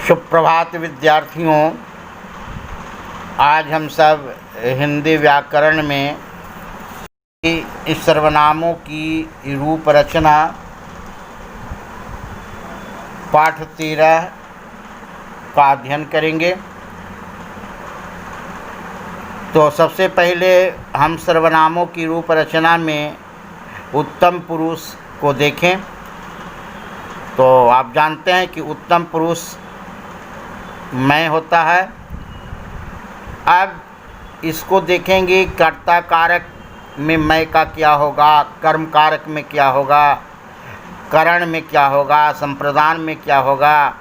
सुप्रभात विद्यार्थियों। आज हम सब हिंदी व्याकरण में इस सर्वनामों की रूप रचना पाठ 13 का अध्ययन करेंगे। तो सबसे पहले हम सर्वनामों की रूप रचना में उत्तम पुरुष को देखें। तो आप जानते हैं कि उत्तम पुरुष मैं होता है। अब इसको देखेंगे कर्ता कारक में मैं का क्या होगा, कर्म कारक में क्या होगा, करण में क्या होगा, संप्रदान में क्या होगा,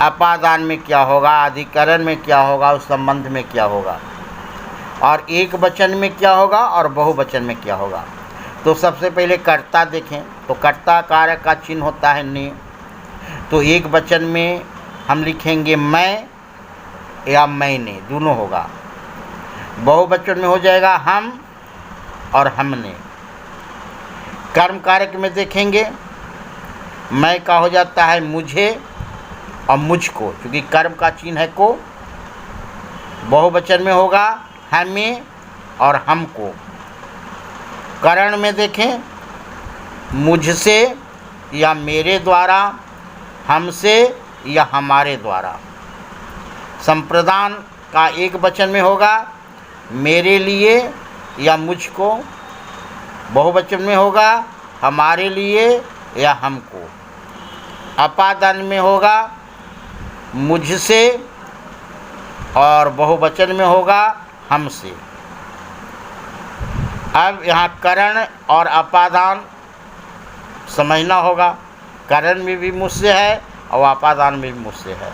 अपादान में क्या होगा, अधिकरण में क्या होगा, उस संबंध में क्या होगा, और एक वचन में क्या होगा और बहुवचन में क्या होगा। तो सबसे पहले कर्ता देखें। तो कर्ता कारक का चिन्ह होता है ने। तो एक वचन में हम लिखेंगे मैं या मैंने, दोनों होगा। बहुवचन में हो जाएगा हम और हमने। कर्म कारक में देखेंगे मैं का हो जाता है मुझे और मुझको, क्योंकि कर्म का चिन्ह है को। बहुवचन में होगा हमें और हमको। करण में देखें मुझसे या मेरे द्वारा, हमसे या हमारे द्वारा। संप्रदान का एक वचन में होगा मेरे लिए या मुझको। बहुवचन में होगा हमारे लिए या हमको। अपादान में होगा मुझसे और बहुवचन में होगा हमसे। अब यहाँ करण और अपादान समझना होगा। करण में भी मुझसे है और अपादान में भी मुझसे है।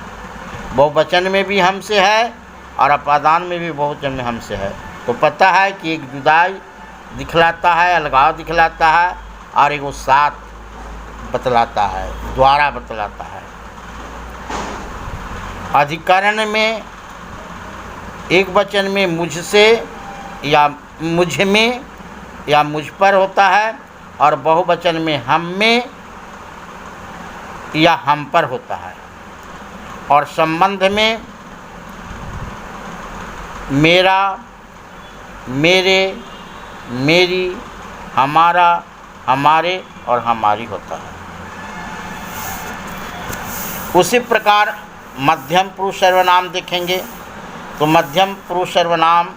बहुवचन में भी हमसे है और अपादान में भी बहुवचन में हमसे है। तो पता है कि एक जुदाई दिखलाता है, अलगाव दिखलाता है, और एक वो साथ बतलाता है, द्वारा बतलाता है। अधिकरण में एक वचन में मुझसे या मुझ में या मुझ पर होता है, और बहुवचन में हम में या हम पर होता है। और संबंध में मेरा, मेरे, मेरी, हमारा, हमारे और हमारी होता है। उसी प्रकार मध्यम पुरुष सर्वनाम देखेंगे। तो मध्यम पुरुष सर्वनाम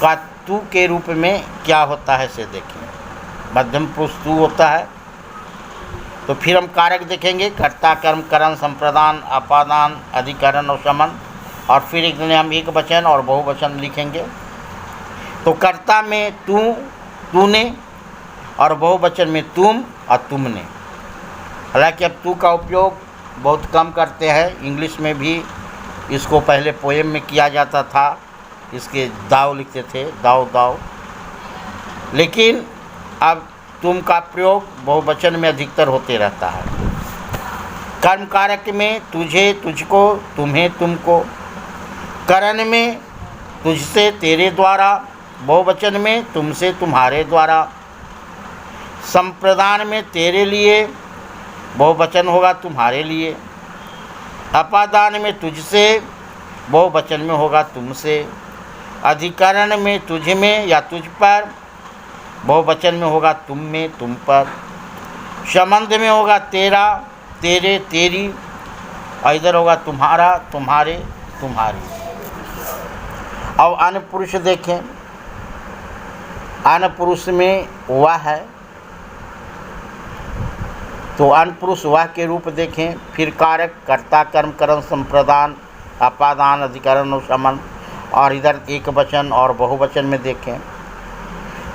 का तू के रूप में क्या होता है से देखें। मध्यम पुरुष तू होता है। तो फिर हम कारक देखेंगे कर्ता, कर्म, करण, संप्रदान, अपादान, अधिकरण और संबंध। और फिर एक दिन हम एक वचन और बहुवचन लिखेंगे। तो कर्ता में तू, तूने, और बहुवचन में तुम और तुमने। हालांकि अब तू का उपयोग बहुत कम करते हैं। इंग्लिश में भी इसको पहले पोएम में किया जाता था, इसके दाव लिखते थे, दाव दाव। लेकिन अब तुम का प्रयोग बहुवचन में अधिकतर होते रहता है। कर्म कारक में तुझे, तुझको, तुम्हें, तुमको। करण में तुझसे, तेरे द्वारा। बहुवचन में तुमसे, तुम्हारे द्वारा। संप्रदान में तेरे लिए, बहुवचन होगा तुम्हारे लिए। अपादान में तुझसे, बहुवचन में होगा तुमसे। अधिकरण में तुझ में या तुझ पर, बहुवचन में होगा तुम में, तुम पर। संबंध में होगा तेरा, तेरे, तेरी, और इधर होगा तुम्हारा, तुम्हारे, तुम्हारी। अब अन्य पुरुष देखें। अन्य पुरुष में वह है। तो अन्य पुरुष वह के रूप देखें। फिर कारक कर्ता, कर्म, करण, संप्रदान, अपादान, अधिकरण और संबंध। और इधर एक वचन और बहुवचन में देखें।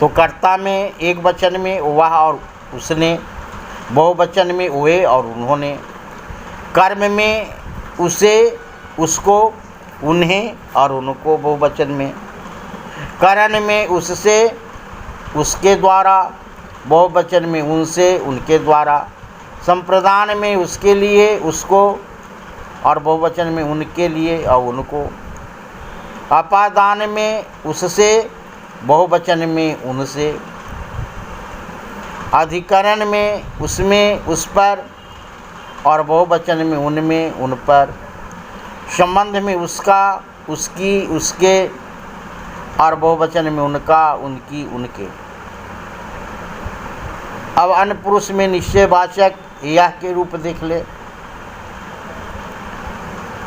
तो कर्ता में एक वचन में वह और उसने, बहुवचन में वे और उन्होंने। कर्म में उसे, उसको, उन्हें और उनको, बहुवचन में। करण में उससे, उसके द्वारा, बहुवचन में उनसे, उनके द्वारा। संप्रदान में उसके लिए, उसको, और बहुवचन में उनके लिए और उनको। अपादान में उससे, बहुवचन में उनसे। अधिकरण में उसमें, उस पर, और बहुवचन में उनमें, उन पर। संबंध में उसका, उसकी, उसके और बहुवचन में उनका, उनकी, उनके। अब अन्य पुरुष में निश्चयवाचक यह के रूप देख ले।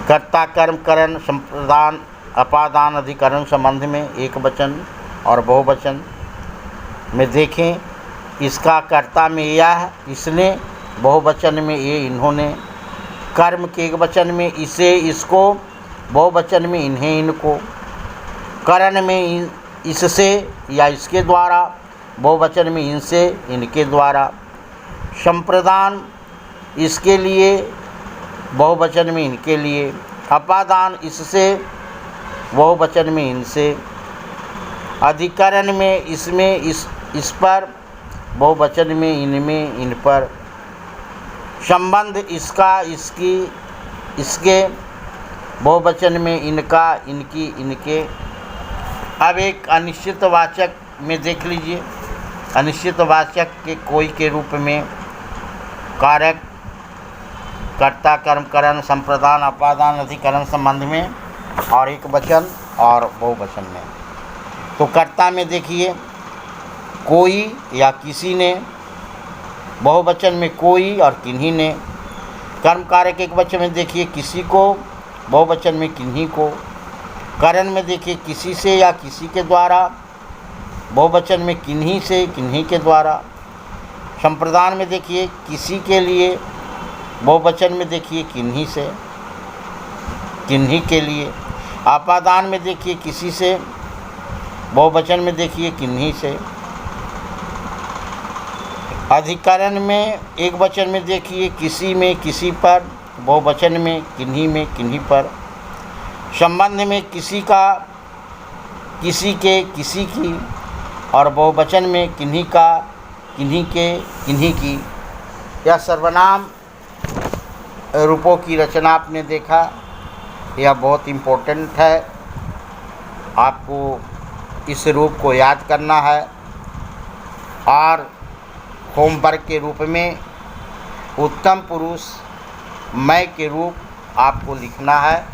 कर्ता, कर्म, करण, संप्रदान, अपादान, अधिकरण संबंध में एक वचन और बहुवचन में देखें। इसका कर्ता में यह, इसने, बहुवचन में ये, इन्होंने। कर्म के एक वचन में इसे, इसको, बहुवचन में इन्हें, इनको। करण में इससे या इसके द्वारा, बहुवचन में इनसे, इनके द्वारा। संप्रदान इसके लिए, बहुवचन में इनके लिए। अपादान इससे, बहुवचन में इनसे। अधिकरण में इसमें, इस पर, बहुवचन में इनमें, इन पर। संबंध इसका, इसकी, इसके, बहुवचन में इनका, इनकी, इनके। अब एक अनिश्चितवाचक में देख लीजिए। अनिश्चितवाचक के कोई के रूप में कारक, कर्ता, कर्म, करण, संप्रदान, अपादान, अधिकरण संबंध में और एक वचन और बहुवचन में। तो कर्ता में देखिए कोई या किसी ने, बहुवचन में कोई और किन्हीं ने। कर्म कारक एक वचन में देखिए किसी को, बहुवचन में किन्हीं को। करण में देखिए किसी से या किसी के द्वारा, बहुवचन में किन्हीं से, किन्हीं के द्वारा। संप्रदान में देखिए किसी के लिए, बहुवचन में देखिए किन्हीं से, किन्हीं के लिए। अपादान में देखिए किसी से, बहुवचन में देखिए किन्हीं से। अधिकरण में एक वचन में देखिए किसी में, किसी पर, बहुवचन में किन्हीं में, किन्हीं पर। संबंध में किसी का, किसी के, किसी की और बहुवचन में किन्हीं का, किन्हीं के, किन्हीं की। यह सर्वनाम रूपों की रचना आपने देखा। यह बहुत इम्पोर्टेंट है, आपको इस रूप को याद करना है और होमवर्क के रूप में उत्तम पुरुष मैं के रूप आपको लिखना है।